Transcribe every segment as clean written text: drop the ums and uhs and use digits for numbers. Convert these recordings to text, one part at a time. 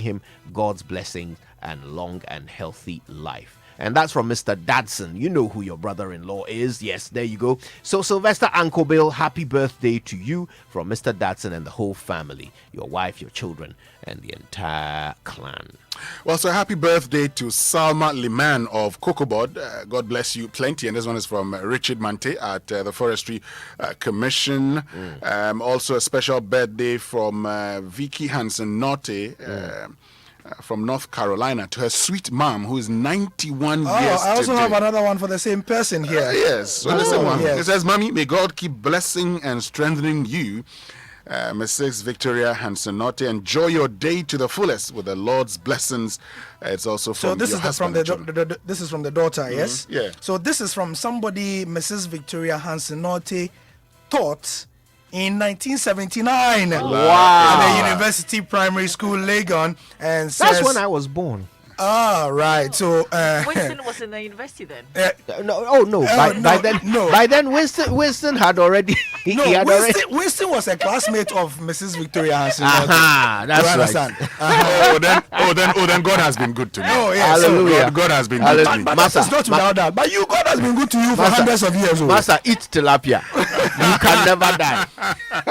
him God's blessings and long and healthy life. And that's from Mr. Dadson. You know who your brother-in-law is. Yes, there you go. So, Sylvester Uncle Bill, happy birthday to you from Mr. Dadson and the whole family, your wife, your children, and the entire clan. Well, so happy birthday to Salma Liman of Kokobod. God bless you plenty. And this one is from Richard Mante at the Forestry Commission. Also a special birthday from Vicky Hansen Norte. From North Carolina to her sweet mom who is 91 years I also today. have another one for the same person here. Yes, so the same one. Yes. It says, Mommy, may God keep blessing and strengthening you. Mrs. Victoria Hansen-Norte, enjoy your day to the fullest with the Lord's blessings. It's also from So this your is from this is from the daughter, yes? Yeah. So this is from somebody Mrs. Victoria Hansen-Norte taught in 1979 Wow. at the University Primary School, Legon, and says, That's when I was born. right. So Winston was in the university then. By then, Winston had already. Winston was a classmate of Mrs. Victoria Hansen. That's right. Then God has been good to me. Oh, yes. Hallelujah. God has been good to me. But that is not without that. But God has been good to you for hundreds of years. Master, eat tilapia. You can never die.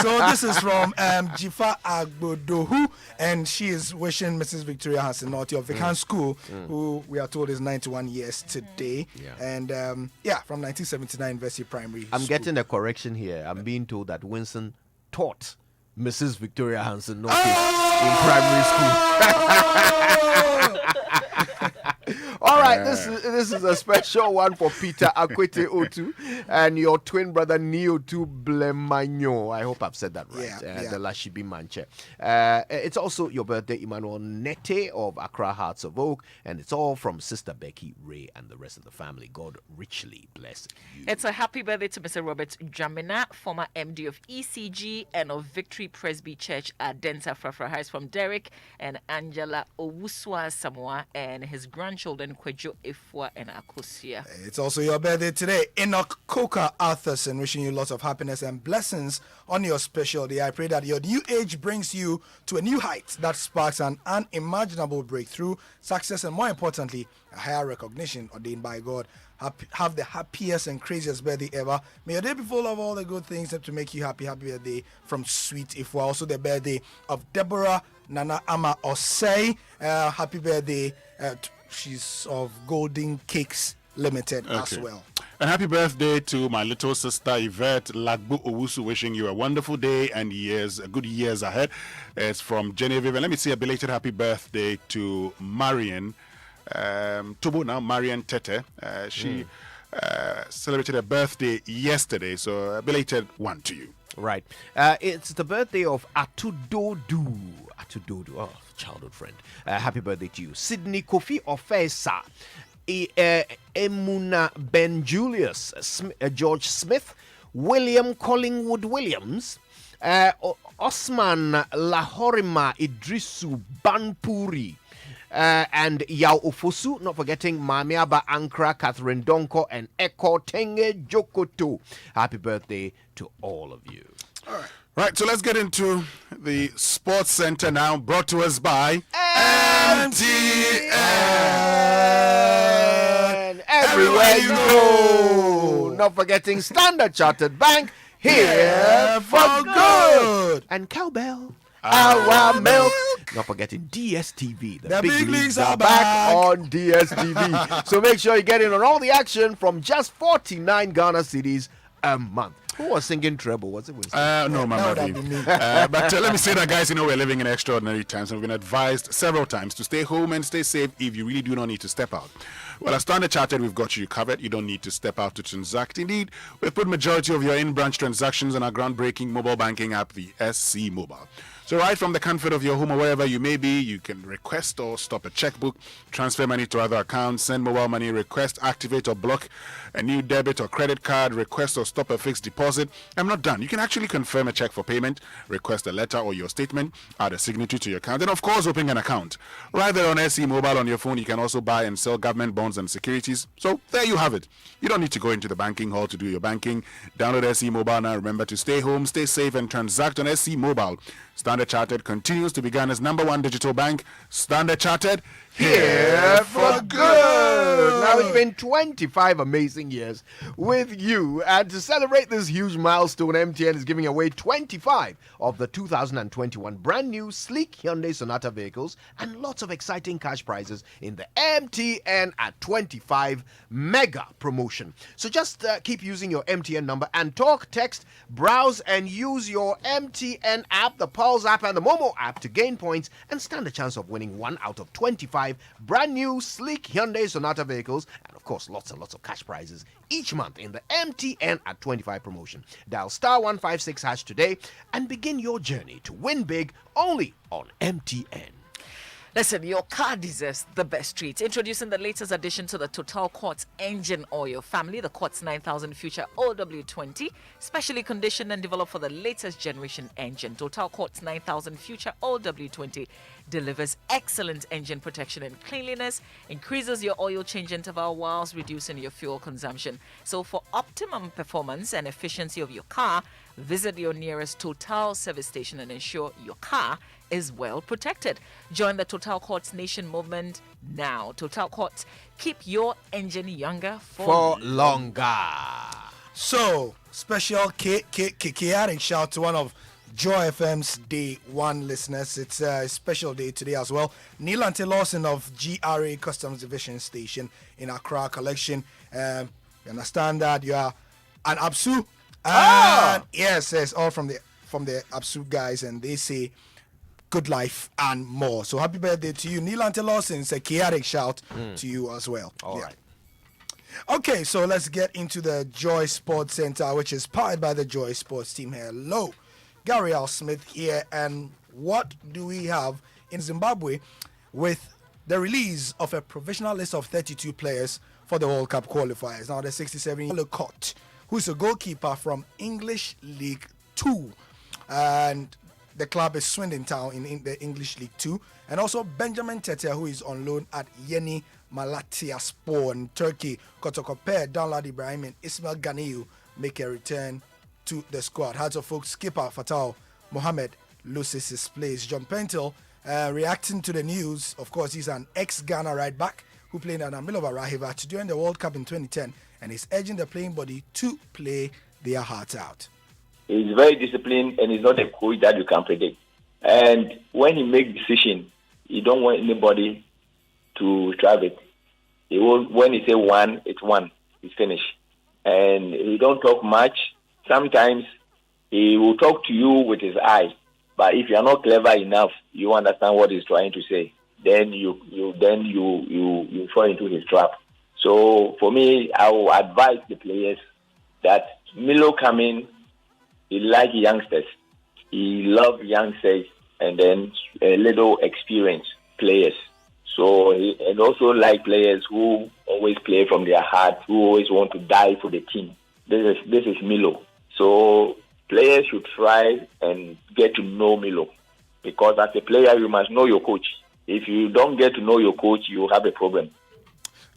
So this is from Jifa Agbodohu, and she is wishing Mrs. Victoria Hansen-Norte of Vican School, who we are told is 91 years today. And from 1979 University Primary I'm School. getting a correction here. I'm being told that Winston taught Mrs. Victoria Hansen-Norte in primary school. All right, this is a special one for Peter Akwete Otu and your twin brother Neo2 Blemanyo. I hope I've said that right. The Lashibi Manche. It's also your birthday, Emmanuel Nete of Accra Hearts of Oak, and it's all from Sister Becky Ray and the rest of the family. God richly bless you. It's a happy birthday to Mr. Robert Jamina, former MD of ECG and of Victory Presby Church at Densa Frafra Heights, from Derek and Angela Owuswa Samoa and his grandchildren Kwejo Ifwa and Akosia. It's also your birthday today. Enoch Coker Arthurson, wishing you lots of happiness and blessings on your special day. I pray that your new age brings you to a new height that sparks an unimaginable breakthrough, success, and more importantly, a higher recognition ordained by God. Have the happiest and craziest birthday ever. May your day be full of all the good things to make you happy. Happy birthday from Sweet Ifwa. Also the birthday of Deborah Nana Ama Osei. Happy birthday. She's of Golden Cakes Limited as well. And happy birthday to my little sister Yvette Lagbu Owusu, wishing you a wonderful day and good years ahead. It's from Genevieve. And let me say a belated happy birthday to Marian Tobo now, Marian Tete. She celebrated her birthday yesterday, so a belated one to you. Right. It's the birthday of Atudodu. Oh, childhood friend. Happy birthday to you. Sydney Kofi Ofesa. Emuna Ben Julius. George Smith. William Collingwood Williams. Osman Lahorima Idrisu Banpuri. And Yao Ufosu, not forgetting Mamiaba Ankra, Catherine Donko, and Eko Tenge Jokoto. Happy birthday to all of you. All right. Right, so let's get into the Sports Center now, brought to us by MTN. Everywhere you go. Not forgetting Standard Chartered Bank, here for good. And Cowbell. Our milk. Not forgetting DSTV. The big leagues are back on DSTV. So make sure you get in on all the action from just 49 Ghana cedis a month. Who was singing treble? Was it Winston? No, Mama. But let me say that, guys, we're living in extraordinary times, and we've been advised several times to stay home and stay safe if you really do not need to step out. Well, as Standard Chartered, we've got you covered. You don't need to step out to transact. Indeed, we've put majority of your in-branch transactions on our groundbreaking mobile banking app, the SC Mobile. So right from the comfort of your home or wherever you may be, you can request or stop a checkbook, transfer money to other accounts, send mobile money, request, activate or block a new debit or credit card, request or stop a fixed deposit. I'm not done. You can actually confirm a check for payment, request a letter or your statement, add a signature to your account, and of course, open an account. Right there on SC Mobile on your phone, you can also buy and sell government bonds and securities. So there you have it. You don't need to go into the banking hall to do your banking. Download SC Mobile now. Remember to stay home, stay safe, and transact on SC Mobile. Standard Standard Chartered continues to be Ghana's #1 digital bank. Standard Chartered, Here for good. Now, it's been 25 amazing years with you, and to celebrate this huge milestone, MTN is giving away 25 of the 2021 brand new sleek Hyundai Sonata vehicles and lots of exciting cash prizes in the MTN at 25 mega promotion. So just keep using your MTN number and talk, text, browse, and use your MTN app, the Pulse app, and the Momo app to gain points and stand a chance of winning 1 out of 25 brand new sleek Hyundai Sonata vehicles, and of course lots and lots of cash prizes each month in the MTN at 25 promotion. Dial *156# today and begin your journey to win big only on MTN. Listen, your car deserves the best treats. Introducing the latest addition to the Total Quartz engine oil family, the Quartz 9000 Future OW20, specially conditioned and developed for the latest generation engine. Total Quartz 9000 Future OW20 delivers excellent engine protection and cleanliness, increases your oil change interval whilst reducing your fuel consumption. So for optimum performance and efficiency of your car, visit your nearest Total service station and ensure your car is well protected. Join the Total Quartz Nation movement now. Total Quartz, keep your engine younger for longer. So, special chaotic shout to one of Joy FM's Day 1 listeners. It's a special day today as well. Neil Ante Lawson of GRA Customs Division Station in Accra Collection. You understand that you are an Absu. Yes, all from the Absu guys, and they say good life and more. So happy birthday to you, Neil Ante Lawson. It's a chaotic shout to you as well. All right. Okay, so let's get into the Joy Sports Center, which is powered by the Joy Sports team. Hello, Gary L. Smith here, and what do we have in Zimbabwe with the release of a provisional list of 32 players for the World Cup qualifiers? Now, the 67-year-old Lecourt, who's a goalkeeper from English League 2, and the club is Swindon Town in the English League 2, and also Benjamin Tete, who is on loan at Yeni Malatyaspor in Turkey. Kotokope, Danlad Ibrahim, and Ismail Ganiyu make a return to the squad. Hearts of Folk skipper Fatal Mohamed loses his place. John Pentel reacting to the news. Of course, he's an ex-Ghana right back who played at Amilova Rahivat during the World Cup in 2010, and is urging the playing body to play their hearts out. He's very disciplined, and he's not a coach that you can predict. And when he makes decision, he don't want anybody to drive it. He will, when he say one, it's one. It's finished. And he don't talk much. Sometimes he will talk to you with his eyes. But if you are not clever enough, you understand what he's trying to say. Then you fall into his trap. So for me, I will advise the players that Milo coming. He like youngsters. He love youngsters and then a little experienced players. So and also like players who always play from their heart, who always want to die for the team. This is Milo. So players should try and get to know Milo, because as a player you must know your coach. If you don't get to know your coach, you have a problem.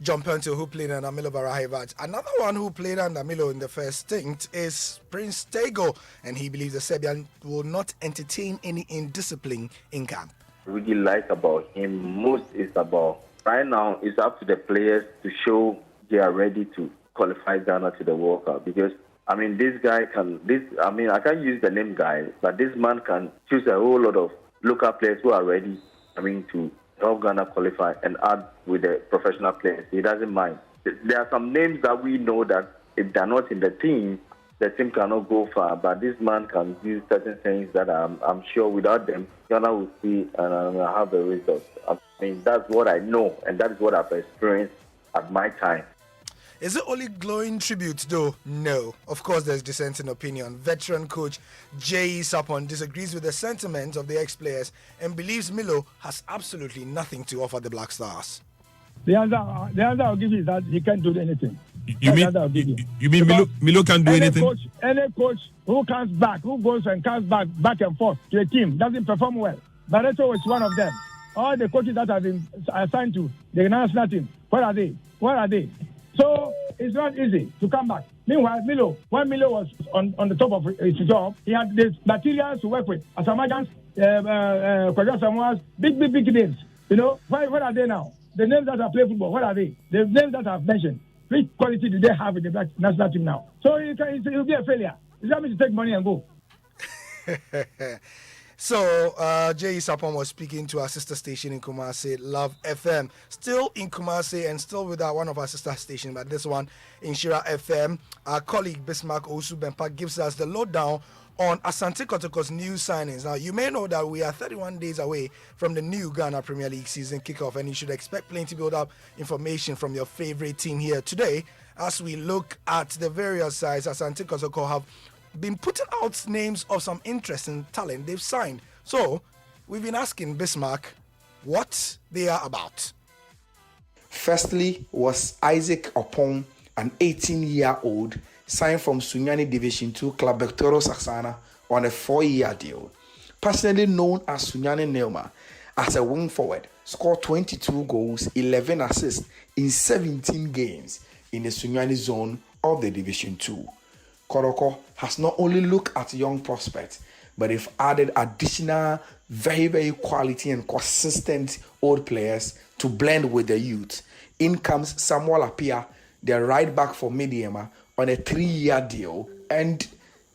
John Pentel, who played under Milo Barahivat. Another one who played under Milo in the first stint is Prince Tego, and he believes the Serbian will not entertain any indiscipline in camp. Really like about him most is about right now it's up to the players to show they are ready to qualify Ghana to the World Cup, because I can't use the name guy, but this man can choose a whole lot of local players who are ready to help Ghana qualify and add with the professional players. He doesn't mind. There are some names that we know that if they're not in the team cannot go far, but this man can do certain things that I'm sure without them, Ghana will see and have a result. I mean, that's what I know, and that is what I've experienced at my time. Is it only glowing tribute though? No. Of course, there's dissenting opinion. Veteran coach Jay Sapon disagrees with the sentiments of the ex-players and believes Milo has absolutely nothing to offer the Black Stars. The answer I'll give you is that he can't do anything. You mean Milo can't do anything? Any coach who goes and comes back and forth to a team doesn't perform well. Barreto is one of them. All the coaches that have been assigned to the national team, where are they? So it's not easy to come back. Meanwhile, when Milo was on the top of his job, he had the materials to work with. As Amagans, Kwaja Samoa's big names. You know, what are they now? The names that are playing football, what are they? The names that I've mentioned. Which quality do they have in the black national team now? So it'll be a failure. Is that mean to take money and go? So, Jay Sapon was speaking to our sister station in Kumasi, Love FM. Still in Kumasi and still with one of our sister stations, but this one in Shira FM. Our colleague Bismarck Osu Bempa gives us the lowdown on Asante Kotoko's new signings. Now, you may know that we are 31 days away from the new Ghana Premier League season kickoff, and you should expect plenty build-up information from your favorite team here today. As we look at the various sides, Asante Kotoko have been putting out names of some interesting talent they've signed. So, we've been asking Bismarck what they are about. Firstly was Isaac Opon, an 18-year-old signed from Sunyani Division 2 club Bektoro Saxana on a 4-year deal. Personally known as Sunyani Neoma, as a wing forward, scored 22 goals, 11 assists in 17 games in the Sunyani zone of the Division 2. Koroko has not only looked at young prospects, but they've added additional very, very quality and consistent old players to blend with the youth. In comes Samuel Apia, their right back for Mediema, on a 3-year deal, and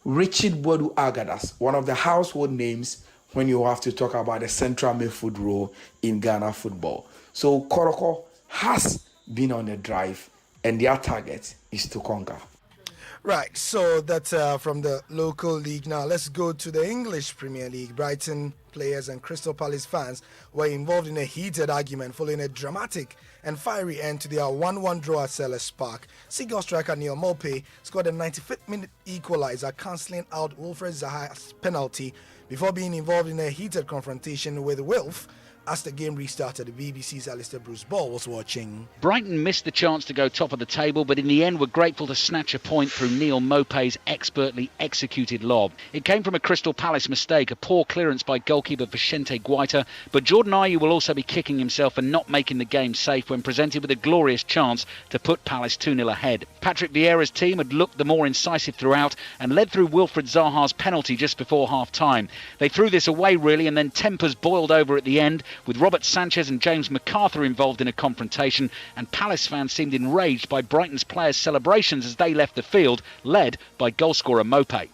Richard Bodu Agadas, one of the household names when you have to talk about the central midfield role in Ghana football. So Koroko has been on the drive, and their target is to conquer. Right, so that's from the local league. Now let's go to the English Premier League. Brighton players and Crystal Palace fans were involved in a heated argument following a dramatic and fiery end to their 1-1 draw at Selhurst Park. Seagull striker Neil Maupay scored a 95th minute equaliser, cancelling out Wilfred Zaha's penalty before being involved in a heated confrontation with Wilf. As the game restarted, the BBC's Alistair Bruce Ball was watching. Brighton missed the chance to go top of the table, but in the end were grateful to snatch a point through Neil Maupay's expertly executed lob. It came from a Crystal Palace mistake, a poor clearance by goalkeeper Vicente Guaita, but Jordan Ayew will also be kicking himself for not making the game safe when presented with a glorious chance to put Palace 2-0 ahead. Patrick Vieira's team had looked the more incisive throughout and led through Wilfred Zaha's penalty just before half-time. They threw this away really, and then tempers boiled over at the end, with Robert Sanchez and James MacArthur involved in a confrontation, and Palace fans seemed enraged by Brighton's players' celebrations as they left the field, led by goalscorer Maupay.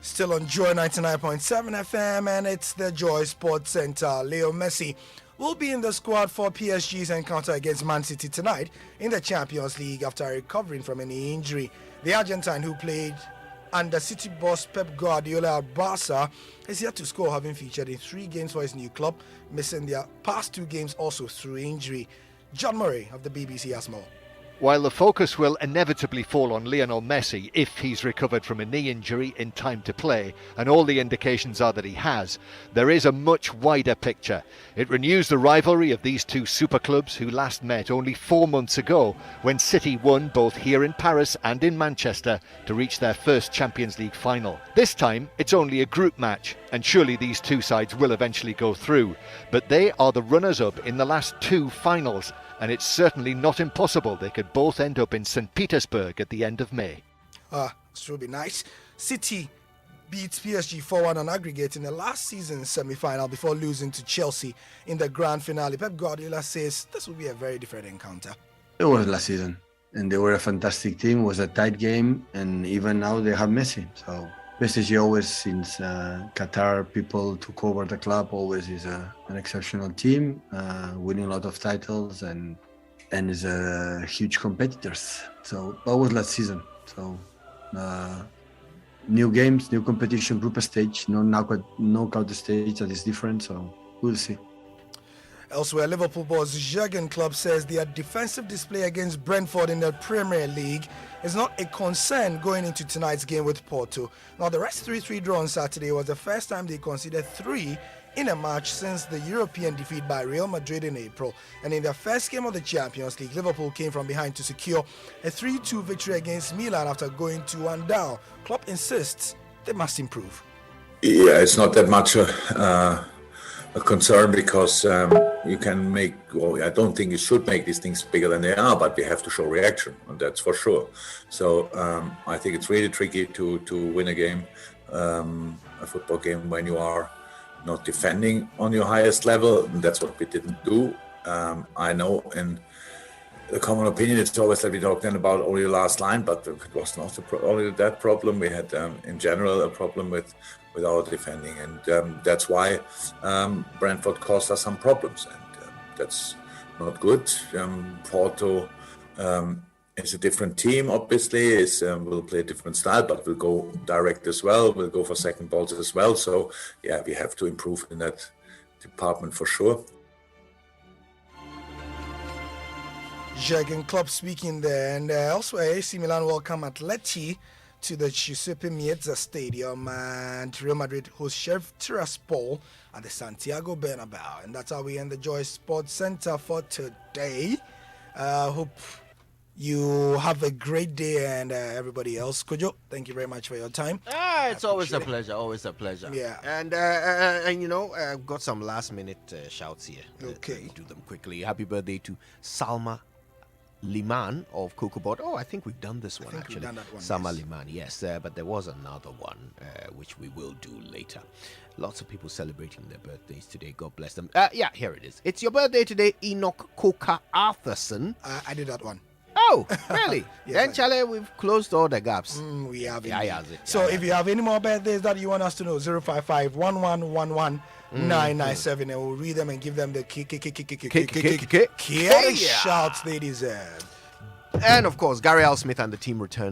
Still on Joy 99.7 FM, and it's the Joy Sports Centre. Leo Messi will be in the squad for PSG's encounter against Man City tonight in the Champions League after recovering from an injury. The Argentine, who played under City boss Pep Guardiola at Barca, is yet to score, having featured in 3 games for his new club, missing their past 2 games also through injury. John Murray of the BBC has more. While the focus will inevitably fall on Lionel Messi if he's recovered from a knee injury in time to play, and all the indications are that he has, there is a much wider picture. It renews the rivalry of these two super clubs who last met only 4 months ago when City won both here in Paris and in Manchester to reach their first Champions League final. This time it's only a group match, and surely these two sides will eventually go through, but they are the runners-up in the last 2 finals, and it's certainly not impossible they could both end up in St. Petersburg at the end of May. This will be nice. City beat PSG 4-1 on aggregate in the last season's semi-final before losing to Chelsea in the grand finale. Pep Guardiola says this will be a very different encounter. It was last season, and they were a fantastic team. It was a tight game, and even now they have Messi. So PSG always, since Qatar people took over the club, always is an exceptional team, winning a lot of titles and is a huge competitors. So that was last season. So new games, new competition, group stage, no knockout stage that is different. So we'll see. Elsewhere, Liverpool boss Jurgen Klopp says their defensive display against Brentford in the Premier League is not a concern going into tonight's game with Porto. Now, the rest 3-3 draw on Saturday was the first time they conceded 3 in a match since the European defeat by Real Madrid in April. And in their first game of the Champions League, Liverpool came from behind to secure a 3-2 victory against Milan after going 2-1 down. Klopp insists they must improve. Yeah, it's not that much a concern because you can make, well, I don't think you should make these things bigger than they are, but we have to show reaction, and that's for sure. So I think it's really tricky to win a game, a football game, when you are not defending on your highest level. And that's what we didn't do. I know in the common opinion, it's always that we talk then about only the last line, but it was not only that problem. We had, in general, a problem with our defending, and that's why Brentford caused us some problems, and that's not good. Porto is a different team, obviously. Will play a different style, but will go direct as well. Will go for second balls as well. So yeah, we have to improve in that department for sure. Jurgen Klopp speaking there, and elsewhere, AC Milan welcome Atleti to the Giuseppe Meazza Stadium, and Real Madrid host Sheriff Tiraspol at the Santiago Bernabeu. And that's how we end the Joy Sports Center for today. Hope you have a great day, and everybody else. Kojo, thank you very much for your time. It's always a pleasure. Always a pleasure. Yeah. And you know, I've got some last minute shouts here. Okay. Let me do them quickly. Happy birthday to Salma Liman of Kokobot. Oh, I think we've done this one actually. We've done that one, Salma yes. Liman, yes. But there was another one which we will do later. Lots of people celebrating their birthdays today. God bless them. Yeah, here it is. It's your birthday today, Enoch Coker Arthurson. I did that one. Oh, really? Yes, Then, Charlie, we've closed all the gaps. We have Yeah, indeed. yeah, So if you have any more birthdays that you want us to know, 055-1111-997, and we'll read them and give them the shouts they deserve. And of course, Gary L. Smith and the team return